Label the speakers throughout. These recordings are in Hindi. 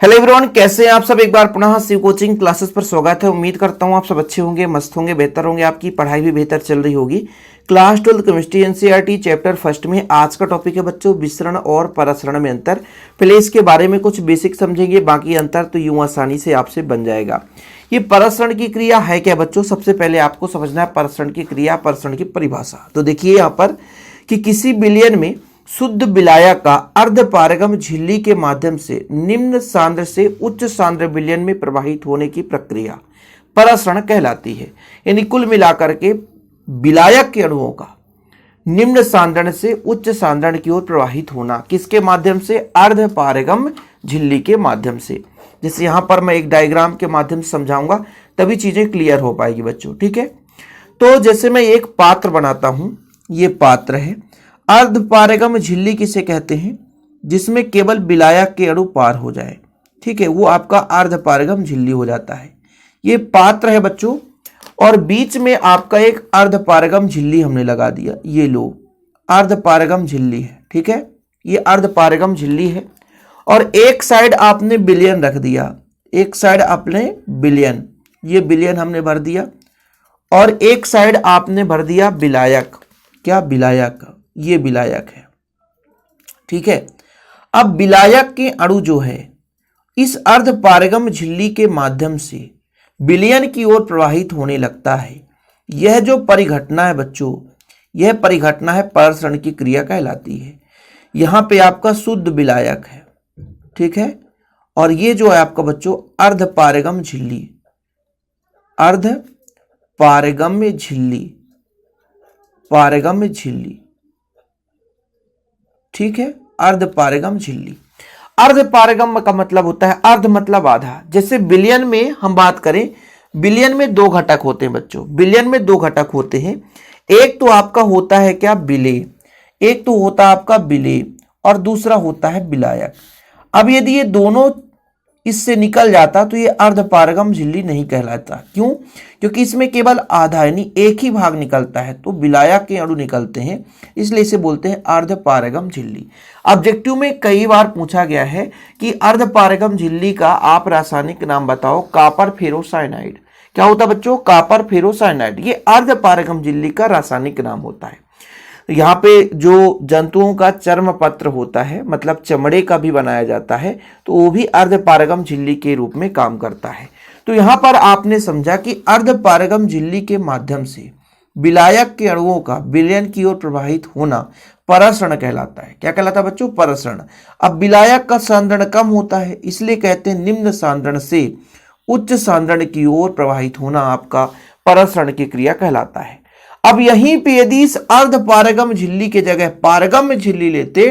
Speaker 1: हेलो एवरीवन, कैसे हैं आप सब। एक बार पुनः शिव कोचिंग क्लासेस पर स्वागत है। उम्मीद करता हूं आप सब अच्छे होंगे, मस्त होंगे, बेहतर होंगे, आपकी पढ़ाई भी बेहतर चल रही होगी। Class 12 chemistry NCERT chapter first में आज का टॉपिक है बच्चों विसरण और परासरण में अंतर। पहले इसके बारे में कुछ बेसिक समझेंगे, बाकी अंतर तो यूं आसानी से आपसे बन जाएगा। ये परासरण की क्रिया है क्या बच्चों, सबसे पहले आपको समझना है परासरण की क्रिया, परासरण की परिभाषा। तो देखिए यहाँ पर कि किसी विलयन में शुद्ध विलायक का अर्धपारगम झिल्ली के माध्यम से निम्न सांद्र से उच्च सांद्र विलयन में प्रवाहित होने की प्रक्रिया परासरण कहलाती है। यानी कुल मिलाकर के विलायक के अणुओं का निम्न सांद्रण से उच्च सांद्रण की ओर प्रवाहित होना किसके माध्यम से, अर्धपारगम झिल्ली के माध्यम से। जैसे यहां पर मैं एक डायग्राम के माध्यम से समझाऊंगा तभी चीजें क्लियर हो पाएगी बच्चों, ठीक है। तो जैसे मैं एक पात्र बनाता हूं, ये पात्र है। अर्धपारगम झिल्ली किसे कहते हैं, जिसमें केवल विलायक के अणु पार हो जाए, ठीक है, वो आपका अर्धपारगम झिल्ली हो जाता है। ये पात्र है बच्चों, और बीच में आपका एक अर्धपारगम झिल्ली हमने लगा दिया। ये लो अर्धपारगम झिल्ली है, ठीक है, ये अर्धपारगम झिल्ली है। और एक साइड आपने विलयन रख दिया, एक साइड आपने विलयन, ये विलयन हमने भर दिया, और एक साइड आपने भर दिया विलायक। क्या, विलायक, ये विलायक है, ठीक है। अब विलायक के अणु जो है इस अर्धपारगम झिल्ली के माध्यम से विलयन की ओर प्रवाहित होने लगता है। यह जो परिघटना है बच्चों, यह परिघटना है परासरण की क्रिया कहलाती है। यहां पे आपका शुद्ध विलायक है, ठीक है, और ये जो है आपका बच्चों अर्धपारगम झिल्ली, अर्धपारगम्य झिल्ली, पारगम्य झिल्ली, ठीक है, अर्धपारगम झिल्ली। अर्धपारगम का मतलब होता है, अर्ध मतलब आधा। जैसे विलयन में हम बात करें, विलयन में दो घटक होते हैं बच्चों, विलयन में दो घटक होते हैं। एक तो आपका होता है क्या, विलेय, एक तो होता है आपका विलेय, और दूसरा होता है विलायक। अब यदि ये दोनों इससे निकल जाता तो ये अर्धपारगम झिल्ली नहीं कहलाता। क्यों? क्योंकि इसमें केवल आधा यानी एक ही भाग निकलता है, तो विलायक के अणु निकलते हैं, इसलिए इसे बोलते हैं अर्धपारगम झिल्ली। ऑब्जेक्टिव में कई बार पूछा गया है कि अर्धपारगम झिल्ली का आप रासायनिक नाम बताओ। Copper ferrocyanide. क्या होता है बच्चों, कॉपर फेरोसाइनाइड, ये अर्धपारगम झिल्ली का रासायनिक नाम होता है। यहाँ पे जो जंतुओं का चर्म पत्र होता है, मतलब चमड़े का भी बनाया जाता है, तो वो भी अर्धपारगम झिल्ली के रूप में काम करता है। तो यहाँ पर आपने समझा कि अर्धपारगम झिल्ली के माध्यम से विलायक के अणुओं का विलयन की ओर प्रवाहित होना परासरण कहलाता है। क्या कहलाता है बच्चों, परासरण। अब विलायक का सांद्रण कम होता है, इसलिए कहते हैं निम्न सांद्रण से उच्च सांद्रण की ओर प्रवाहित होना आपका परासरण की क्रिया कहलाता है। अब यहीं पे यदि इस अर्धपारगम झिल्ली के जगह पारगम्य झिल्ली लेते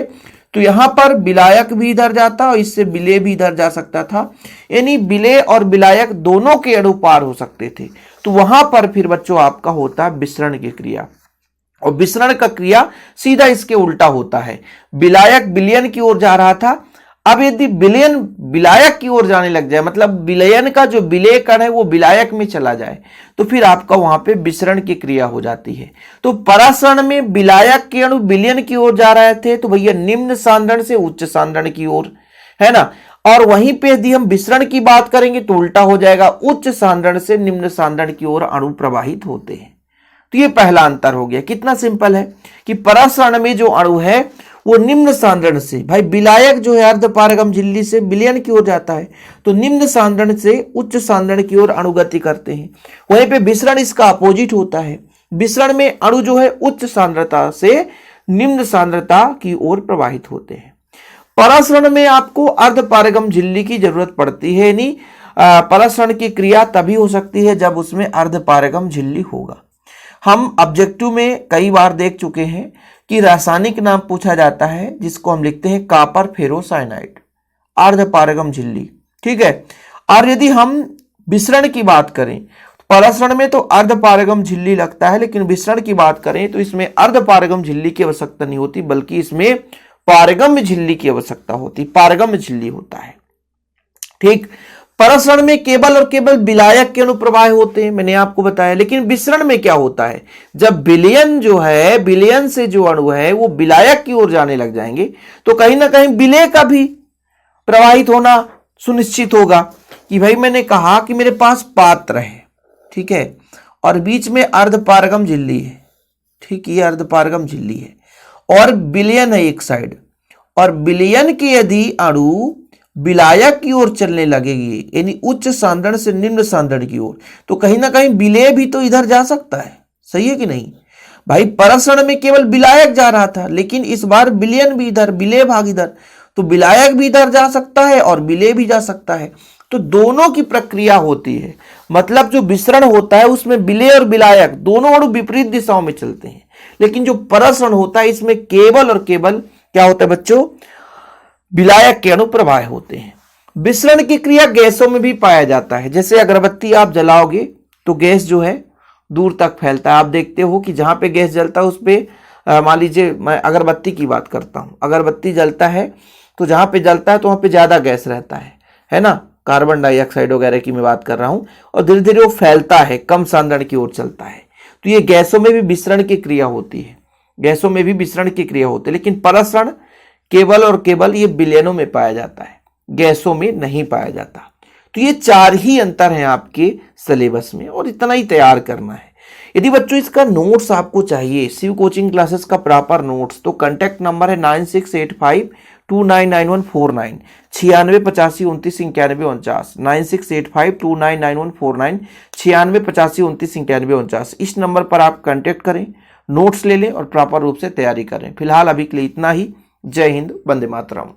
Speaker 1: तो यहां पर विलायक भी इधर जाता और इससे विलेय भी इधर जा सकता था, यानी विलेय और विलायक दोनों के अणु पार हो सकते थे। तो वहां पर फिर बच्चों आपका होता है विसरण की क्रिया, और विसरण का क्रिया सीधा इसके उल्टा होता है। विलायक विलयन की ओर जा रहा था, अब यदि विलयन विलायक की ओर जाने लग जाए, मतलब विलयन का जो विलेय कण है वो विलायक में चला जाए, तो फिर आपका वहां पे विसरण की क्रिया हो जाती है। तो परासरण में विलायक के अणु विलयन की ओर जा रहे थे, तो भैया निम्न सांद्रण से उच्च सांद्रण की ओर, है ना। और वहीं पे यदि हम विसरण की बात करेंगे तो उल्टा हो जाएगा, उच्च सांद्रण से निम्न सांद्रण की ओर अणु प्रवाहित होते हैं। तो ये पहला अंतर हो गया। कितना सिंपल है कि परासरण में जो अणु है वो निम्न सांद्रण से, भाई विलायक जो है अर्धपारगम झिल्ली से विलयन की ओर जाता है, तो निम्न सांद्रण से उच्च सांद्रण की ओर अणुगति करते हैं। वहीं पे विसरण इसका अपोजिट होता है। विसरण में अणु जो है उच्च सांद्रता से निम्न सांद्रता की ओर प्रवाहित होते हैं। परासरण में आपको अर्धपारगम झिल्ली की जरूरत पड़ती है, यानी परासरण की क्रिया तभी हो सकती है जब उसमें अर्धपारगम झिल्ली होगा। हम ऑब्जेक्टिव में कई बार देख चुके हैं कि रासायनिक नाम पूछा जाता है जिसको हम लिखते हैं कॉपर फेरोसाइनाइड, अर्धपारगम झिल्ली, ठीक है। और यदि हम विसरण की बात करें, परासरण में तो अर्धपारगम झिल्ली लगता है, लेकिन विसरण की बात करें तो इसमें अर्धपारगम झिल्ली की आवश्यकता नहीं होती, बल्कि इसमें पारगम्य झिल्ली की आवश्यकता होती, पारगम्य झिल्ली होता है, ठीक। परासरण में केवल और केवल विलायक के अनुप्रवाह होते हैं, मैंने आपको बताया। लेकिन विसरण में क्या होता है, जब विलयन जो है, विलयन से जो अणु है वो विलायक की ओर जाने लग जाएंगे, तो कहीं ना कहीं विलेय का भी प्रवाहित होना सुनिश्चित होगा कि भाई मैंने कहा कि मेरे पास पात्र है, ठीक है, और बीच में अर्धपारगम झिल्ली है, ठीक, ये अर्धपारगम झिल्ली है और विलयन है एक साइड, और विलयन के यदि अणु विलायक की ओर चलने लगेगी, यानी उच्च सांद्रण से निम्न सांद्रण की ओर, तो कहीं ना कहीं विलेय भी तो इधर जा सकता है, सही है कि नहीं भाई। परसरण में केवल विलायक जा रहा था, लेकिन इस बार विलयन भी इधर, विलेय भाग इधर, तो विलायक भी इधर जा सकता है और विलेय भी जा सकता है, तो दोनों की प्रक्रिया होती है। मतलब जो विसरण होता है उसमें विलेय और विलायक दोनों अणु विपरीत दिशाओं में चलते हैं, लेकिन जो परसरण होता है इसमें केवल और केवल क्या होता है बच्चों, विलायक के अणु प्रवाह होते हैं। विसरण की क्रिया गैसों में भी पाया जाता है। जैसे अगरबत्ती आप जलाओगे तो गैस जो है दूर तक फैलता है। आप देखते हो कि जहां पे गैस जलता है उस पर, मान लीजिए मैं अगरबत्ती की बात करता हूं, अगरबत्ती जलता है तो जहां पे जलता है तो वहां पे ज्यादा गैस रहता है ना, कार्बन डाइऑक्साइड वगैरह की मैं बात कर रहा हूं, और धीरे धीरे वो फैलता है, कम सांद्रण की ओर चलता है। तो ये गैसों में भी विसरण की क्रिया होती है, गैसों में भी विसरण की क्रिया होती है, लेकिन परसरण केवल और केवल ये विलयनों में पाया जाता है, गैसों में नहीं पाया जाता। तो ये 4 ही अंतर हैं आपके सिलेबस में, और इतना ही तैयार करना है। यदि बच्चों इसका नोट्स आपको चाहिए, शिव कोचिंग क्लासेस का प्रॉपर नोट्स, तो कांटेक्ट नंबर है 9685299149, 9685299149, 9685299149, 9685299149। इस नंबर पर आप कांटेक्ट करें, नोट्स ले लें और प्रॉपर रूप से तैयारी करें। फिलहाल अभी के लिए इतना ही। जय हिंद, वंदे मातरम।